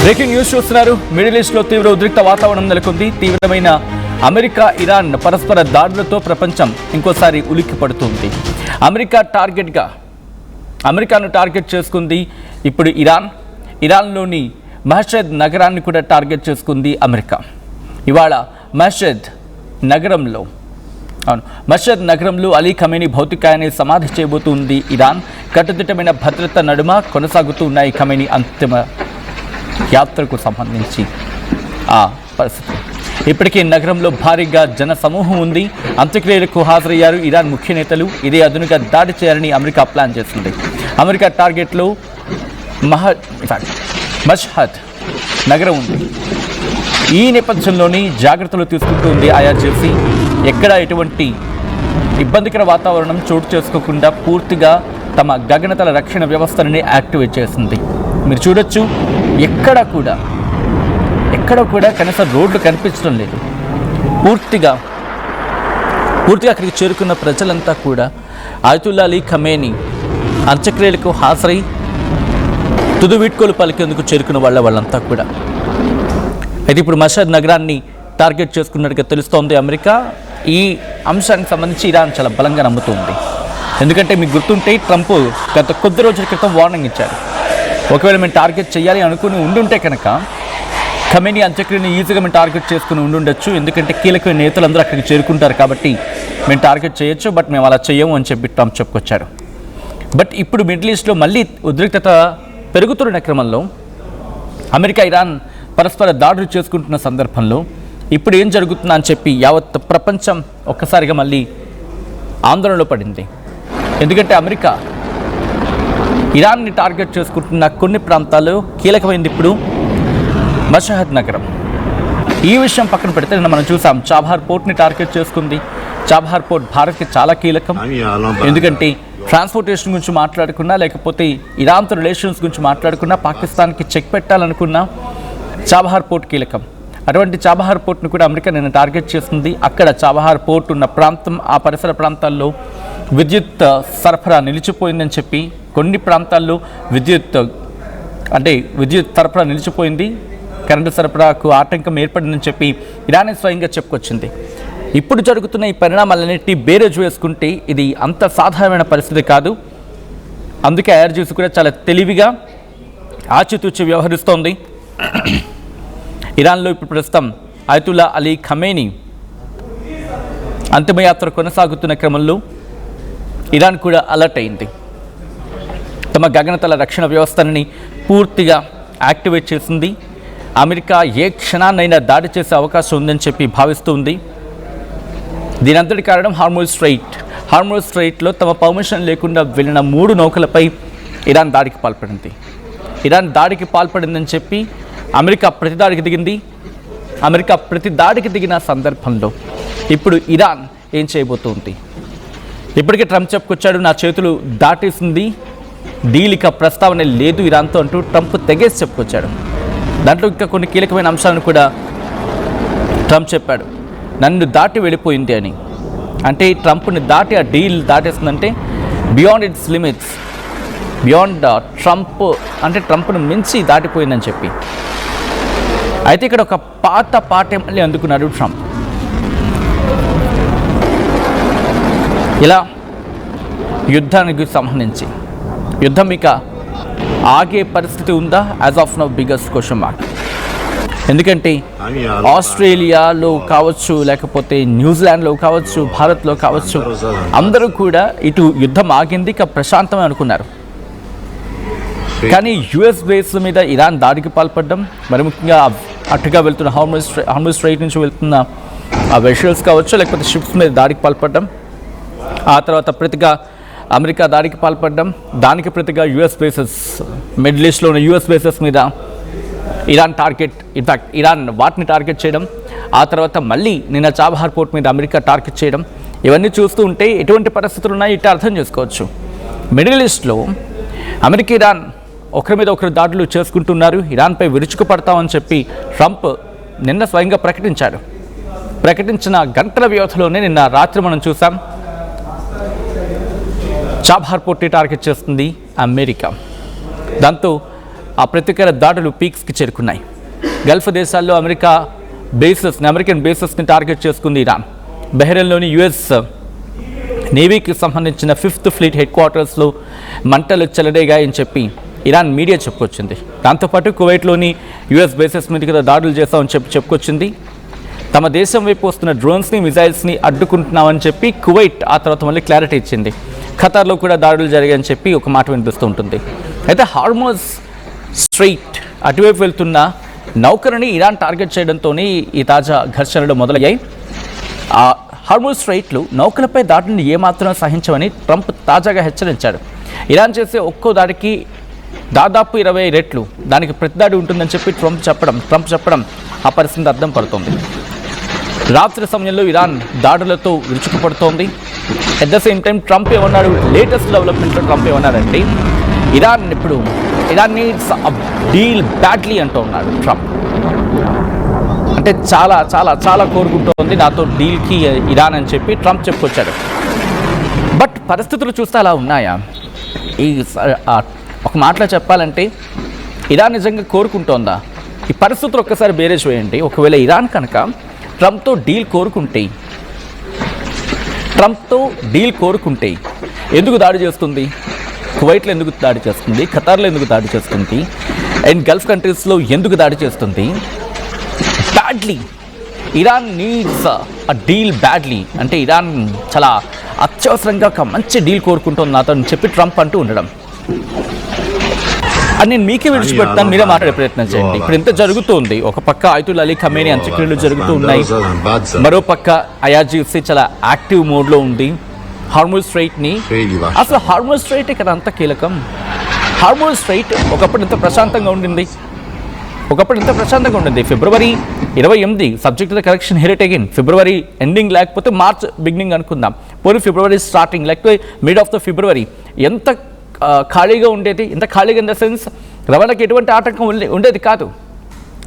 Breaking news చూస్తున్నారు. Middle east లో తీవ్ర ఉద్రిక్త వాతావరణం నెలకొంది. తీవ్రమైన అమెరికా ఇరాన్ పరస్పర దాడులతో ప్రపంచం ఇంకోసారి ఉలిక్కి పడుతుంది. అమెరికాను టార్గెట్ చేసుకుంది ఇప్పుడు ఇరాన్లోని మహషద్ నగరాన్ని కూడా టార్గెట్ చేసుకుంది అమెరికా. ఇవాళ మహషద్ నగరంలో అలీ ఖమేనీ భౌతికాయాన్ని సమాధి చేయబోతుంది ఇరాన్. కట్టుదిట్టమైన భద్రత నడుమ కొనసాగుతూ ఉన్నాయి ఖమేనీ అంతిమ యాత్రకు సంబంధించి ఆ పరిస్థితి. ఇప్పటికే నగరంలో భారీగా జన సమూహం ఉంది. అంత్యక్రియలకు హాజరయ్యారు ఇరాన్ ముఖ్య నేతలు. ఇదే అదునుగా దాడి చేయాలని అమెరికా ప్లాన్ చేస్తుంది. అమెరికా టార్గెట్లో మష్హద్ నగరం ఉంది. ఈ నేపథ్యంలోని జాగ్రత్తలు తీసుకుంటుంది ఐఆర్జీసీ. ఎక్కడ ఎటువంటి ఇబ్బందికర వాతావరణం చోటు చేసుకోకుండా పూర్తిగా తమ గగనతల రక్షణ వ్యవస్థని యాక్టివేట్ చేసింది. మీరు చూడొచ్చు, ఎక్కడ కూడా కనీసం రోడ్లు కనిపించడం లేదు. పూర్తిగా అక్కడికి చేరుకున్న ప్రజలంతా కూడా అయతుల్లా అలీ ఖమేనీ అంత్యక్రియలకు హాజరై తుది వీడ్కోలు పలికేందుకు చేరుకున్న వాళ్ళంతా కూడా. అయితే ఇప్పుడు మషద్ నగరాన్ని టార్గెట్ చేసుకున్నట్టుగా తెలుస్తోంది అమెరికా. ఈ అంశానికి సంబంధించి ఇరాన్ చాలా బలంగా నమ్ముతుంది. ఎందుకంటే మీకు గుర్తుంటే ట్రంప్ గత కొద్ది రోజుల క్రితం వార్నింగ్ ఇచ్చారు. ఒకవేళ మేము టార్గెట్ చేయాలి అనుకుని ఉండుంటే కనుక ఖమేనీ అంత్యక్రియని ఈజీగా మేము టార్గెట్ చేసుకుని ఉండుండొచ్చు. ఎందుకంటే కీలకమైన నేతలందరూ అక్కడికి చేరుకుంటారు కాబట్టి మేము టార్గెట్ చేయొచ్చు, బట్ మేము అలా చేయము అని చెప్పి ట్రంప్ చెప్పుకొచ్చారు. బట్ ఇప్పుడు మిడిల్ ఈస్ట్లో మళ్ళీ ఉద్రిక్తత పెరుగుతున్న క్రమంలో అమెరికా ఇరాన్ పరస్పర దాడులు చేసుకుంటున్న సందర్భంలో ఇప్పుడు ఏం జరుగుతుందా అని చెప్పి యావత్ ప్రపంచం ఒక్కసారిగా మళ్ళీ ఆందోళనలో పడింది. ఎందుకంటే అమెరికా ఇరాన్ని టార్గెట్ చేసుకుంటున్న కొన్ని ప్రాంతాలు కీలకమైంది. ఇప్పుడు మషహద్ నగరం. ఈ విషయం పక్కన పెడితే మనం చూసాం చాబహార్ పోర్ట్ని టార్గెట్ చేసుకుంది. చాబహార్ పోర్ట్ భారత్కి చాలా కీలకం. ఎందుకంటే ట్రాన్స్పోర్టేషన్ గురించి మాట్లాడుకున్నా, లేకపోతే ఇరాన్తో రిలేషన్స్ గురించి మాట్లాడుకున్నా, పాకిస్తాన్కి చెక్ పెట్టాలనుకున్నా చాబహార్ పోర్ట్ కీలకం. అటువంటి చాబహార్ పోర్ట్ను కూడా అమెరికా నిన్న టార్గెట్ చేస్తుంది. అక్కడ చాబహార్ పోర్ట్ ఉన్న ప్రాంతం, ఆ పరిసర ప్రాంతాల్లో విద్యుత్ సరఫరా నిలిచిపోయిందని చెప్పి, కొన్ని ప్రాంతాల్లో విద్యుత్ సరఫరా నిలిచిపోయింది, కరెంటు సరఫరాకు ఆటంకం ఏర్పడిందని చెప్పి ఇరానే స్వయంగా చెప్పుకొచ్చింది. ఇప్పుడు జరుగుతున్న ఈ పరిణామాలన్నింటినీ బేరేజ్ వేసుకుంటే ఇది అంత సాధారణమైన పరిస్థితి కాదు. అందుకే ఐఆర్జీసీ కూడా చాలా తెలివిగా ఆచితూచి వ్యవహరిస్తోంది. ఇరాన్లో ఇప్పుడు ప్రస్తుతం అయతుల్లా అలీ ఖమేనీ అంతిమయాత్ర కొనసాగుతున్న క్రమంలో ఇరాన్ కూడా అలర్ట్ అయింది. తమ గగనతల రక్షణ వ్యవస్థని పూర్తిగా యాక్టివేట్ చేసింది. అమెరికా ఏ క్షణాన్నైనా దాడి చేసే అవకాశం ఉందని చెప్పి భావిస్తుంది. దీని అంతటి కారణం హార్మోజ్ స్ట్రైట్లో తమ పర్మిషన్ లేకుండా వెళ్ళిన 3 నౌకలపై ఇరాన్ దాడికి పాల్పడింది. ఇరాన్ దాడికి పాల్పడిందని చెప్పి అమెరికా ప్రతిదాడికి దిగింది. అమెరికా ప్రతిదాడికి దిగిన సందర్భంలో ఇప్పుడు ఇరాన్ ఏం చేయబోతుంది? ఇప్పటికే ట్రంప్ చెప్పుకొచ్చాడు, నా చేతులు దాటేసింది, డీల్ ఇక ప్రస్తావన లేదు ఇరాన్తో అంటూ ట్రంప్ తెగేసి చెప్పుకొచ్చాడు. దాంట్లో ఇంకా కొన్ని కీలకమైన అంశాలను కూడా ట్రంప్ చెప్పాడు. నన్ను దాటి వెళ్ళిపోయింది అని. అంటే ట్రంప్ని దాటి ఆ డీల్ దాటేస్తుందంటే beyond its limits, beyond Trump అంటే ట్రంప్ను మించి దాటిపోయిందని చెప్పి. అయితే ఇక్కడ ఒక పాట మళ్ళీ అందుకున్నాడు ట్రంప్. ఇలా యుద్ధానికి సంబంధించి యుద్ధం ఇక ఆగే పరిస్థితి ఉందా? As of now biggest question mark. ఎందుకంటే ఆస్ట్రేలియాలో కావచ్చు, లేకపోతే న్యూజిలాండ్లో కావచ్చు, భారత్లో కావచ్చు, అందరూ కూడా ఇటు యుద్ధం ఆగింది, ఇక ప్రశాంతమే అనుకున్నారు. కానీ యుఎస్ బేస్ మీద ఇరాన్ దాడికి పాల్పడడం, మరి ముఖ్యంగా అటుగా వెళ్తున్న హార్మోజ్ స్ట్రైట్ నుంచి వెళ్తున్న ఆ వెషల్స్ కావచ్చు, లేకపోతే షిప్స్ మీద దాడికి పాల్పడడం, ఆ తర్వాత ప్రతిగా అమెరికా దాడికి పాల్పడడం, దానికి ప్రతిగా యుఎస్ బేసెస్, మిడిల్ ఈస్ట్లో ఉన్న యుఎస్ బేసెస్ మీద ఇరాన్ వాటిని టార్గెట్ చేయడం, ఆ తర్వాత మళ్ళీ నిన్న చాబహార్ పోర్ట్ మీద అమెరికా టార్గెట్ చేయడం, ఇవన్నీ చూస్తూ ఉంటే ఎటువంటి పరిస్థితులు ఉన్నాయి ఇట్లా అర్థం చేసుకోవచ్చు. మిడిల్ ఈస్ట్లో అమెరికా ఇరాన్ ఒకరి మీద ఒకరు దాడులు చేసుకుంటున్నారు. ఇరాన్పై విరుచుకుపడతామని చెప్పి ట్రంప్ నిన్న స్వయంగా ప్రకటించిన గంటల వ్యవధిలోనే నిన్న రాత్రి మనం చూసాం చాబహార్ పోర్ట్ని టార్గెట్ చేస్తుంది అమెరికా. దాంతో ఆ ప్రతీకార దాడులు పీక్స్కి చేరుకున్నాయి. గల్ఫ్ దేశాల్లో అమెరికన్ బేసెస్ని టార్గెట్ చేసుకుంది ఇరాన్. బహ్రెయిన్లోని యుఎస్ నేవీకి సంబంధించిన 5th ఫ్లీట్ హెడ్ క్వార్టర్స్లో మంటలు చెలరేగాయని చెప్పి ఇరాన్ మీడియా చెప్పుకొచ్చింది. దాంతోపాటు కువైట్లోని యుఎస్ బేసెస్ మీద కూడా దాడులు చేస్తామని చెప్పుకొచ్చింది. తమ దేశం వైపు వస్తున్న డ్రోన్స్ని మిజైల్స్ని అడ్డుకుంటున్నామని చెప్పి కువైట్ ఆ తర్వాత మళ్ళీ క్లారిటీ ఇచ్చింది. ఖతార్లో కూడా దాడులు జరిగాయని చెప్పి ఒక మాట వినిపిస్తూ ఉంటుంది. అయితే హార్మోజ్ స్ట్రెయిట్ అటువైపు వెళ్తున్న నౌకరుని ఇరాన్ టార్గెట్ చేయడంతోనే ఈ తాజా ఘర్షణలు మొదలయ్యాయి. ఆ హార్మోజ్ స్ట్రెయిట్లు నౌకలపై దాడులను ఏమాత్రం సహించమని ట్రంప్ తాజాగా హెచ్చరించాడు. ఇరాన్ చేసే ఒక్కో దాడికి దాదాపు 20 రెట్లు దానికి ప్రతిదాడి ఉంటుందని చెప్పి ట్రంప్ చెప్పడం ఆ పరిస్థితి అర్థం పడుతోంది. రాత్రి సమయంలో ఇరాన్ దాడులతో విరుచుకుపడుతోంది. At the same time Trump ఏమన్నాడు, లేటెస్ట్ డెవలప్మెంట్లో ట్రంప్ ఏమన్నాడంటే Iran needs a deal badly అంటూ ఉన్నాడు ట్రంప్. అంటే చాలా చాలా చాలా కోరుకుంటోంది నాతో డీల్కి ఇరాన్ అని చెప్పి ట్రంప్ చెప్పుకొచ్చాడు. బట్ పరిస్థితులు చూస్తే అలా ఉన్నాయా? ఒక మాటలో చెప్పాలంటే ఇరాన్ నిజంగా కోరుకుంటోందా? ఈ పరిస్థితులు ఒక్కసారి బేరేజ్ వేయండి. ఒకవేళ ఇరాన్ కనుక ట్రంప్తో డీల్ కోరుకుంటే ఎందుకు దాడి చేస్తుంది? కువైట్లో ఎందుకు దాడి చేస్తుంది? ఖతార్లో ఎందుకు దాడి చేస్తుంది? అండ్ గల్ఫ్ కంట్రీస్లో ఎందుకు దాడి చేస్తుంది? Badly Iran needs a deal badly అంటే ఇరాన్ చాలా అత్యవసరంగా ఒక మంచి డీల్ కోరుకుంటుంది నాతో అని చెప్పి ట్రంప్ అంటూ ఉండడం. అది నేను మీకే విడిచిపెడతాను, మీరే మాట్లాడే ప్రయత్నం చేయండి. ఇప్పుడు ఇంత జరుగుతుంది. ఒక పక్క ఆయతుల్లా అలీ ఖమేనీ అంత్యక్రియలు జరుగుతూ ఉన్నాయి, మరో పక్క IRGC చాలా యాక్టివ్ మోడ్లో ఉంది. హార్మోజ్ స్ట్రెయిట్ని అసలు హార్మోజ్ స్ట్రెయిట్ ఇక్కడ అంత కీలకం. హార్మోజ్ స్ట్రెయిట్ ఒకప్పుడు ఇంత ప్రశాంతంగా ఉండింది. ఫిబ్రవరి 28 సబ్జెక్ట్ ద కరెక్షన్ హెరిట్ అగైన్. ఫిబ్రవరి ఎండింగ్ లేకపోతే మార్చ్ బిగినింగ్ అనుకుందాం, పోనీ ఫిబ్రవరి స్టార్టింగ్ లేకపోతే మిడ్ ఆఫ్ ద ఫిబ్రవరి ఎంత ఖాళీగా ఉండేది. ఇంత ఖాళీగా ఇన్ ద సెన్స్ రవాణాకి ఎటువంటి ఆటంకం ఉండేది కాదు.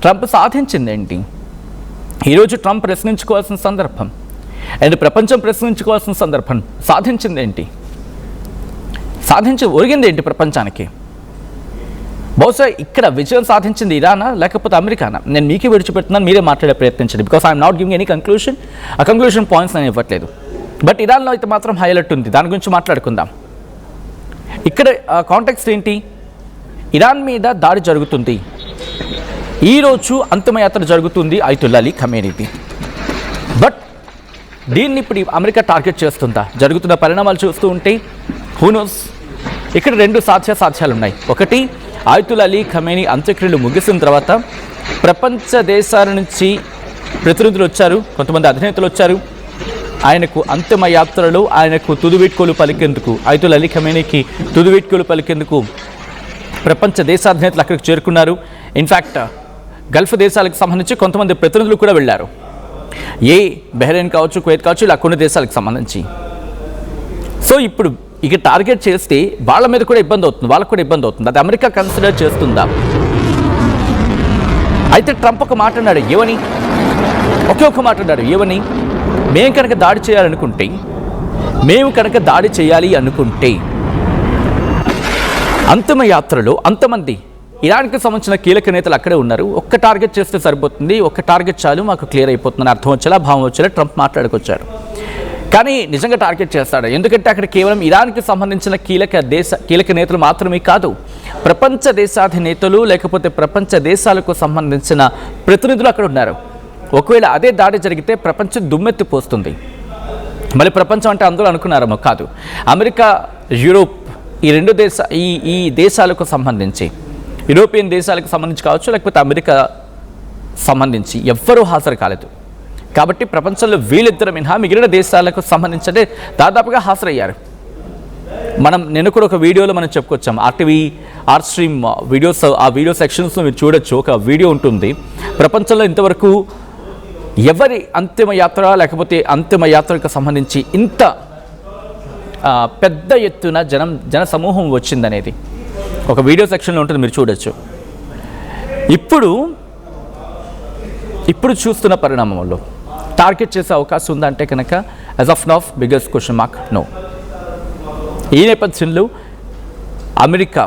ట్రంప్ సాధించింది ఏంటి? ఈరోజు ట్రంప్ ప్రశ్నించుకోవాల్సిన సందర్భం అండ్ ప్రపంచం ప్రశ్నించుకోవాల్సిన సందర్భం. సాధించింది ఏంటి? ఒరిగింది ఏంటి ప్రపంచానికి? బహుశా ఇక్కడ విజయం సాధించింది ఇరానా లేకపోతే అమెరికానా? నేను మీకే విడిచిపెడుతున్నాను, మీరే మాట్లాడే ప్రయత్నించండి. Because I'm not giving any conclusion. ఆ కంక్లూషన్ పాయింట్స్ నేను ఇవ్వట్లేదు. బట్ ఇరాన్లో అయితే మాత్రం హైలైట్ ఉంది, దాని గురించి మాట్లాడుకుందాం. ఇక్కడ కాంటెక్స్ట్ ఏంటి? ఇరాన్ మీద దాడి జరుగుతుంది. ఈరోజు అంతిమయాత్ర జరుగుతుంది ఆయతుల్లా అలీ ఖమేనీది. బట్ దీన్ని ఇప్పుడు అమెరికా టార్గెట్ చేస్తుందా? జరుగుతున్న పరిణామాలు చూస్తూ ఉంటే హూ నోస్. ఇక్కడ 2 సాధ్యాలు ఉన్నాయి. ఒకటి, ఆయతుల్లా అలీ ఖమేనీ అంత్యక్రియలు ముగిసిన తర్వాత ప్రపంచ దేశాల నుంచి ప్రతినిధులు వచ్చారు, కొంతమంది అధినేతలు వచ్చారు. ఆయనకు అంతిమ యాత్రలో ఆయనకు తుదివీడ్కోలు పలికేందుకు, ఆయతుల్లా అలీ ఖమేనీకి తుదివీడ్కోలు పలికేందుకు ప్రపంచ దేశాధినేతలు అక్కడికి చేరుకున్నారు. ఇన్ఫ్యాక్ట్ గల్ఫ్ దేశాలకు సంబంధించి కొంతమంది ప్రతినిధులు కూడా వెళ్ళారు. బహ్రెయిన్ కావచ్చు, కువైట్ కావచ్చు, ఇలా కొన్ని దేశాలకు సంబంధించి. సో ఇప్పుడు ఇక టార్గెట్ చేస్తే వాళ్ళ మీద కూడా ఇబ్బంది అవుతుంది. అది అమెరికా కన్సిడర్ చేస్తుందా? అయితే ట్రంప్ ఒక మాట అన్నాడు, ఒకే మాట అన్నాడు, మేము కనుక దాడి చేయాలి అనుకుంటే అంతిమ యాత్రలో అంతమంది ఇరాన్కి సంబంధించిన కీలక నేతలు అక్కడే ఉన్నారు. ఒక్క టార్గెట్ చేస్తే సరిపోతుంది, ఒక్క టార్గెట్ చాలు, మాకు క్లియర్ అయిపోతుందని అర్థం వచ్చేలా, భావం వచ్చేలా ట్రంప్ మాట్లాడుకొచ్చారు. కానీ నిజంగా టార్గెట్ చేస్తాడు. ఎందుకంటే అక్కడ కేవలం ఇరాన్కి సంబంధించిన కీలక నేతలు మాత్రమే కాదు, ప్రపంచ దేశాధినేతలు లేకపోతే ప్రపంచ దేశాలకు సంబంధించిన ప్రతినిధులు అక్కడ ఉన్నారు. ఒకవేళ అదే దాడి జరిగితే ప్రపంచం దుమ్మెత్తిపోస్తుంది. మళ్ళీ ప్రపంచం అంటే అందరూ అనుకున్నారేమో, కాదు. అమెరికా, యూరోప్, ఈ దేశాలకు సంబంధించి, యూరోపియన్ దేశాలకు సంబంధించి కావచ్చు, లేకపోతే అమెరికా సంబంధించి ఎవ్వరూ హాజరు కాలేదు. కాబట్టి ప్రపంచంలో వీళ్ళిద్దరు మినహా మిగిలిన దేశాలకు సంబంధించి దాదాపుగా హాజరయ్యారు. నిన్న కూడా ఒక వీడియోలో మనం చెప్పుకొచ్చాం, RTV ఆర్ స్ట్రీమ్ వీడియోస్, ఆ వీడియో సెక్షన్స్లో మీరు చూడొచ్చు. ఒక వీడియో ఉంటుంది. ప్రపంచంలో ఇంతవరకు ఎవరి అంతిమ యాత్ర లేకపోతే అంతిమ యాత్రకు సంబంధించి ఇంత పెద్ద ఎత్తున జన సమూహం వచ్చిందనేది ఒక వీడియో సెక్షన్లో ఉంటుంది, మీరు చూడొచ్చు. ఇప్పుడు చూస్తున్న పరిణామంలో టార్గెట్ చేసే అవకాశం ఉందంటే కనుక as of now biggest question mark, no. ఈ నేపథ్యంలో అమెరికా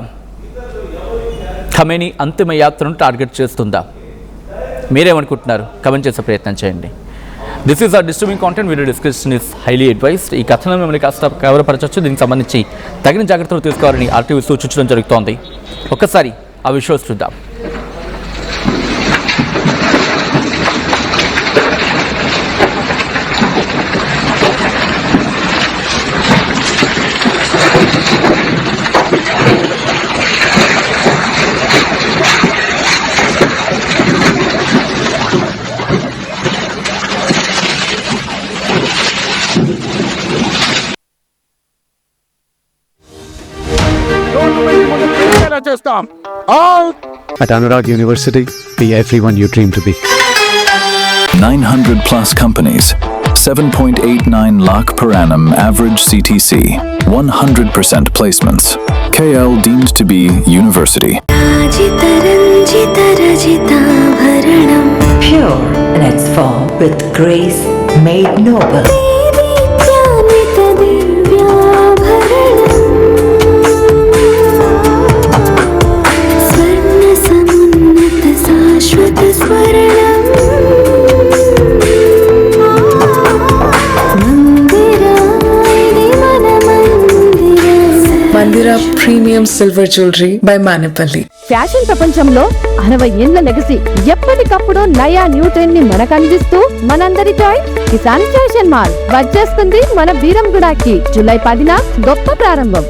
ఖమేనీ అంతిమ యాత్రను టార్గెట్ చేస్తుందా? మీరేమనుకుంటున్నారు? కమెంట్ చేసే ప్రయత్నం చేయండి. This is or disturbing content. Video description is highly advised. ఈ కథనం మిమ్మల్ని కాస్త కవరపరచవచ్చు. దీనికి సంబంధించి తగిన జాగ్రత్తలు తీసుకోవాలని RTV సూచించడం జరుగుతోంది. ఒక్కసారి ఆ విషయాలు చూద్దాం. At Anurag University, be everyone you dream to be. 900 plus companies, 7.89 lakh per annum average CTC, 100% placements. KL deemed to be university. Pure in its form with grace made noble. Mandira Premium Silver Jewelry by Manipali. Fashion ప్రపంచంలో 60 ఏళ్ల legacy, ఎప్పటికప్పుడు నయా new trend ని మనకు అందిస్తూ మనందరి choice Kisan fashion mall వచ్చేస్తుంది మన బీరంగూడకి. జూలై 10న గొప్ప ప్రారంభం.